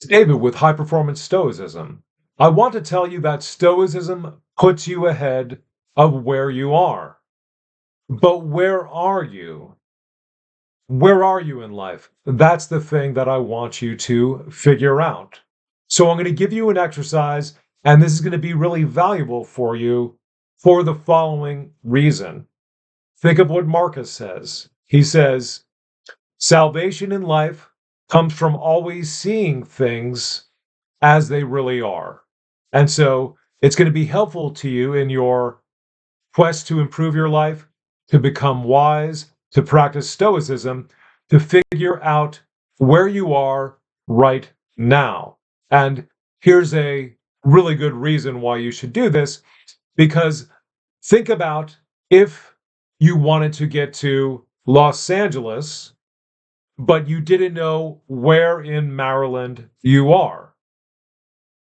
David with High Performance Stoicism. I want to tell you that Stoicism puts you ahead of where you are. But where are you? Where are you in life? That's the thing that I want you to figure out. So I'm going to give you an exercise, and this is going to be really valuable for you for the following reason. Think of what Marcus says. He says, salvation in life comes from always seeing things as they really are. And so it's going to be helpful to you in your quest to improve your life, to become wise, to practice Stoicism, to figure out where you are right now. And here's a really good reason why you should do this, because think about if you wanted to get to Los Angeles, but you didn't know where in Maryland you are.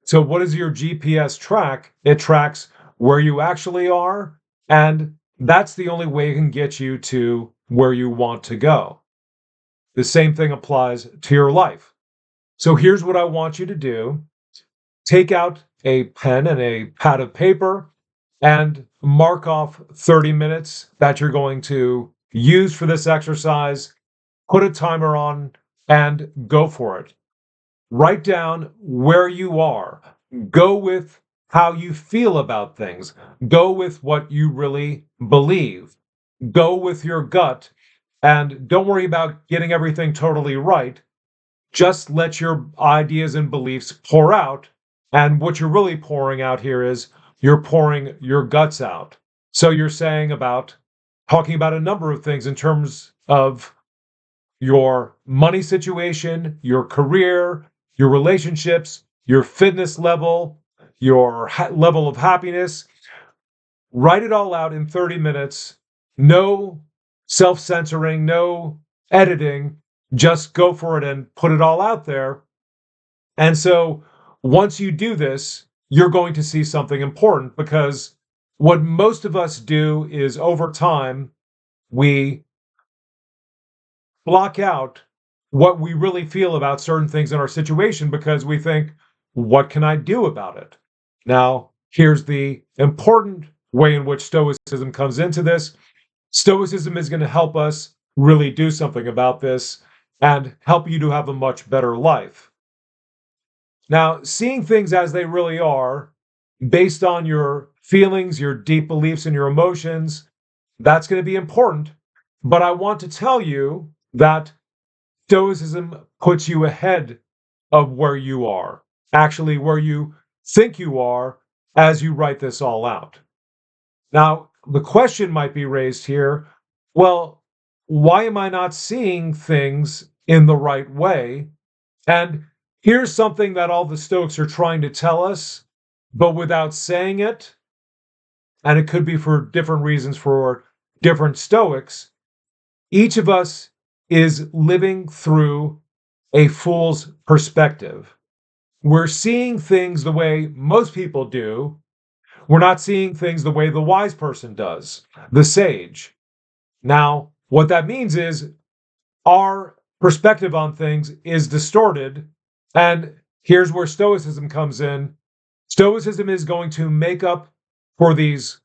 So what does your GPS track? It tracks where you actually are, and that's the only way it can get you to where you want to go. The same thing applies to your life. So here's what I want you to do. Take out a pen and a pad of paper and mark off 30 minutes that you're going to use for this exercise. Put a timer on and go for it. Write down where you are. Go with how you feel about things. Go with what you really believe. Go with your gut. And don't worry about getting everything totally right. Just let your ideas and beliefs pour out. And what you're really pouring out here is you're pouring your guts out. So you're talking about a number of things in terms of your money situation, your career, your relationships, your fitness level, your level of happiness. Write it all out in 30 minutes. No self-censoring, no editing. Just go for it and put it all out there. And so once you do this, you're going to see something important, because what most of us do is over time, we block out what we really feel about certain things in our situation because we think, what can I do about it? Now, here's the important way in which Stoicism comes into this. Stoicism is going to help us really do something about this and help you to have a much better life. Now, seeing things as they really are, based on your feelings, your deep beliefs, and your emotions, that's going to be important. But I want to tell you that Stoicism puts you ahead of where you are, actually where you think you are as you write this all out. Now, the question might be raised here, well, why am I not seeing things in the right way? And here's something that all the Stoics are trying to tell us, but without saying it, and it could be for different reasons for different Stoics. Each of us is living through a fool's perspective. We're seeing things the way most people do. We're not seeing things the way the wise person does, the sage. Now, what that means is our perspective on things is distorted. And here's where Stoicism comes in. Stoicism is going to make up for these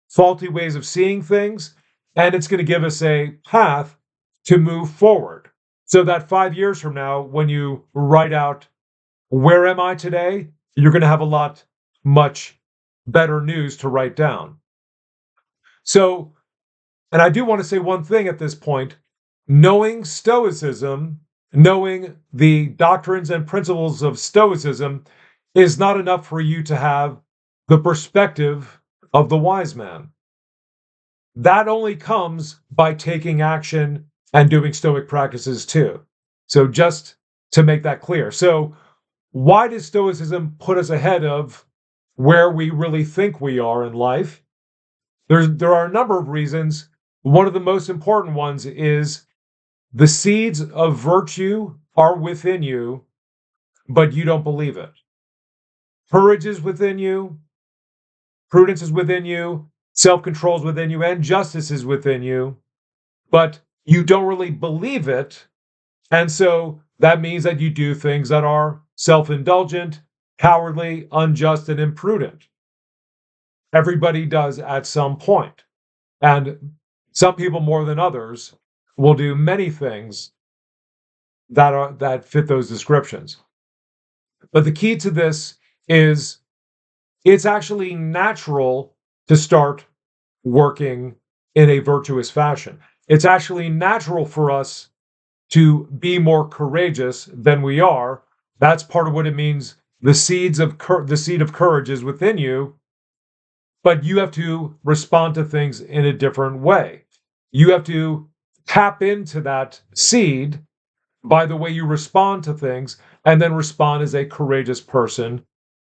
faulty ways of seeing things, and it's going to give us a path to move forward. So that 5 years from now, when you write out, where am I today? You're going to have much better news to write down. So, and I do want to say one thing at this point. Knowing Stoicism, knowing the doctrines and principles of Stoicism is not enough for you to have the perspective of the wise man. That only comes by taking action and doing Stoic practices too. So just to make that clear. So why does Stoicism put us ahead of where we really think we are in life? There are a number of reasons. One of the most important ones is the seeds of virtue are within you, but you don't believe it. Courage is within you, prudence is within you, self-control is within you, and justice is within you, but you don't really believe it. And so that means that you do things that are self-indulgent, cowardly, unjust, and imprudent. Everybody does at some point. And some people more than others will do many things that fit those descriptions. But the key to this is it's actually natural to start working in a virtuous fashion. It's actually natural for us to be more courageous than we are. That's part of what it means. The seed of courage is within you, but you have to respond to things in a different way. You have to tap into that seed by the way you respond to things, and then respond as a courageous person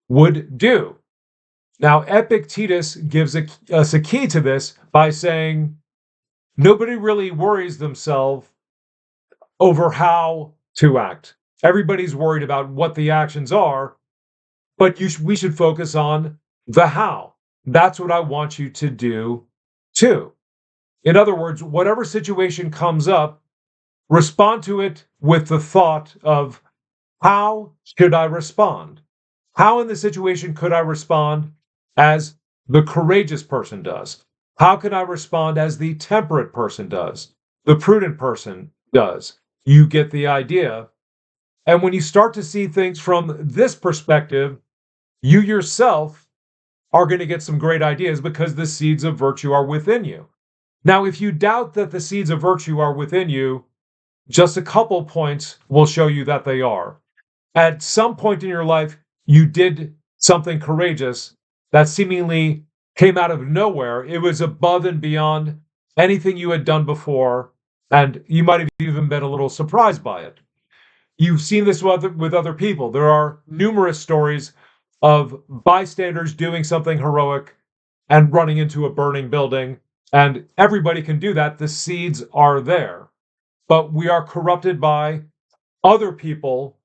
would do. Now, Epictetus gives us a key to this by saying nobody really worries themselves over how to act. Everybody's worried about what the actions are, but we should focus on the how. That's what I want you to do too. In other words, whatever situation comes up, respond to it with the thought of how should I respond? How in the situation could I respond as the courageous person does? How can I respond as the temperate person does? The prudent person does? You get the idea. And when you start to see things from this perspective, you yourself are going to get some great ideas because the seeds of virtue are within you. Now, if you doubt that the seeds of virtue are within you, just a couple points will show you that they are. At some point in your life, you did something courageous that seemingly came out of nowhere. It was above and beyond anything you had done before, and you might have even been a little surprised by it. You've seen this with other people. There are numerous stories of bystanders doing something heroic and running into a burning building, and everybody can do that. The seeds are there. But we are corrupted by other people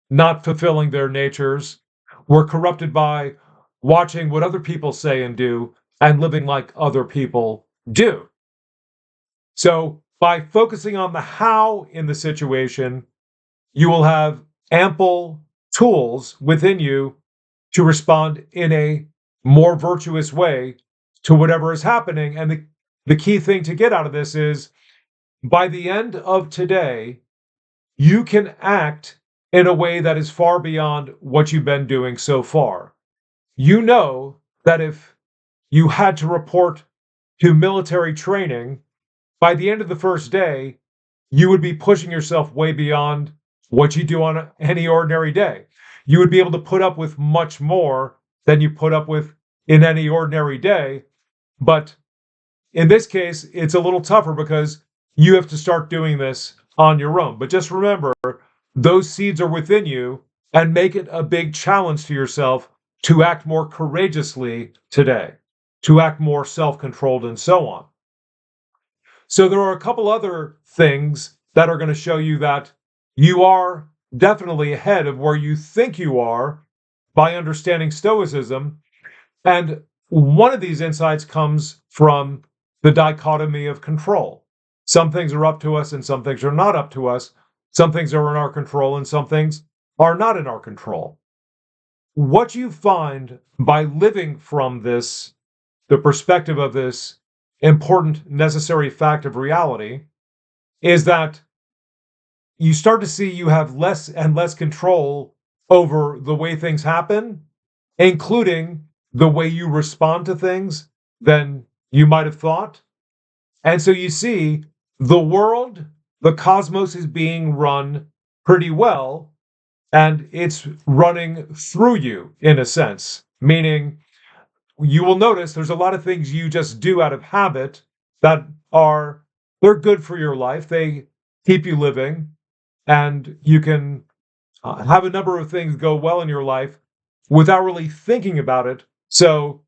not fulfilling their natures. We're corrupted by watching what other people say and do and living like other people do. So, by focusing on the how in the situation, you will have ample tools within you to respond in a more virtuous way to whatever is happening. And the key thing to get out of this is by the end of today, you can act in a way that is far beyond what you've been doing so far. You know that if you had to report to military training, by the end of the first day, you would be pushing yourself way beyond what you do on any ordinary day. You would be able to put up with much more than you put up with in any ordinary day. But in this case, it's a little tougher because you have to start doing this on your own. But just remember, those seeds are within you, and make it a big challenge to yourself to act more courageously today, to act more self-controlled, and so on. So there are a couple other things that are going to show you that you are definitely ahead of where you think you are by understanding Stoicism. And one of these insights comes from the dichotomy of control. Some things are up to us and some things are not up to us. Some things are in our control and some things are not in our control. What you find by living from this, the perspective of this important, necessary fact of reality, is that you start to see you have less and less control over the way things happen, including the way you respond to things than you might have thought. And so you see the world, the cosmos is being run pretty well, and it's running through you in a sense, meaning you will notice there's a lot of things you just do out of habit that they're good for your life. They keep you living, and you can have a number of things go well in your life without really thinking about it. So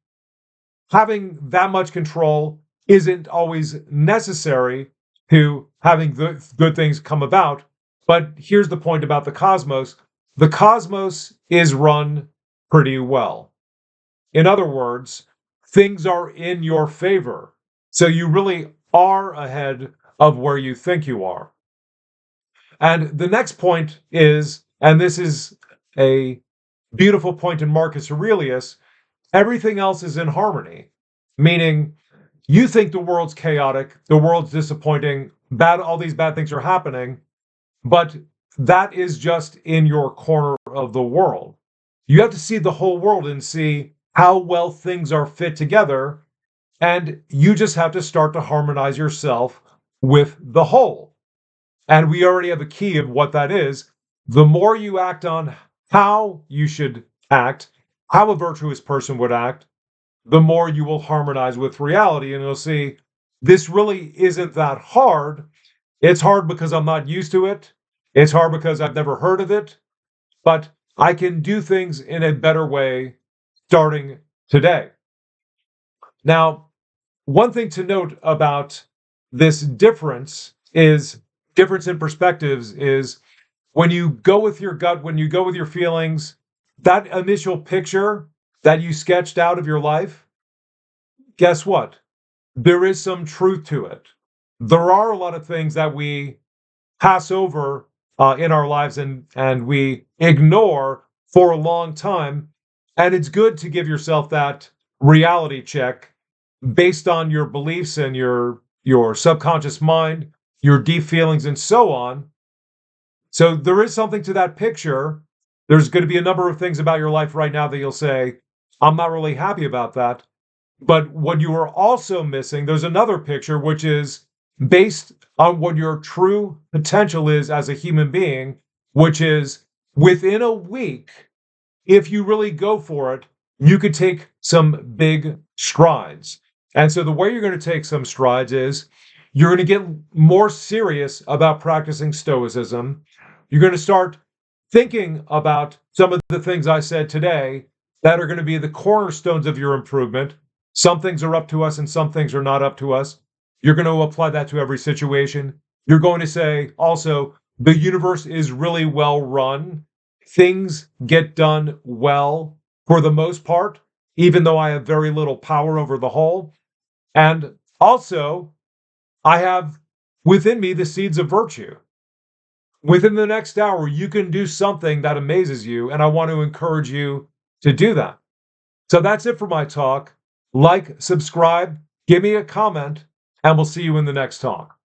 having that much control isn't always necessary to having good things come about. But here's the point about the cosmos. The cosmos is run pretty well. In other words, things are in your favor. So you really are ahead of where you think you are. And the next point is, and this is a beautiful point in Marcus Aurelius, everything else is in harmony, meaning you think the world's chaotic, the world's disappointing, bad, all these bad things are happening, but that is just in your corner of the world. You have to see the whole world and see how well things are fit together, and you just have to start to harmonize yourself with the whole. And we already have a key of what that is. The more you act on how you should act, how a virtuous person would act, the more you will harmonize with reality. And you'll see this really isn't that hard. It's hard because I'm not used to it. It's hard because I've never heard of it. But I can do things in a better way starting today. Now, one thing to note about this difference in perspectives is when you go with your gut, when you go with your feelings, that initial picture that you sketched out of your life, guess what? There is some truth to it. There are a lot of things that we pass over in our lives and we ignore for a long time. And it's good to give yourself that reality check based on your beliefs and your subconscious mind, your deep feelings, and so on. So there is something to that picture. There's going to be a number of things about your life right now that you'll say, I'm not really happy about that. But what you are also missing, there's another picture, which is based on what your true potential is as a human being, which is within a week, if you really go for it, you could take some big strides. And so the way you're going to take some strides is you're going to get more serious about practicing Stoicism. You're going to start thinking about some of the things I said today that are going to be the cornerstones of your improvement. Some things are up to us and some things are not up to us. You're going to apply that to every situation. You're going to say also, the universe is really well run. Things get done well for the most part, even though I have very little power over the whole. And also, I have within me the seeds of virtue. Within the next hour, you can do something that amazes you, and I want to encourage you to do that. So that's it for my talk. Like, subscribe, give me a comment, and we'll see you in the next talk.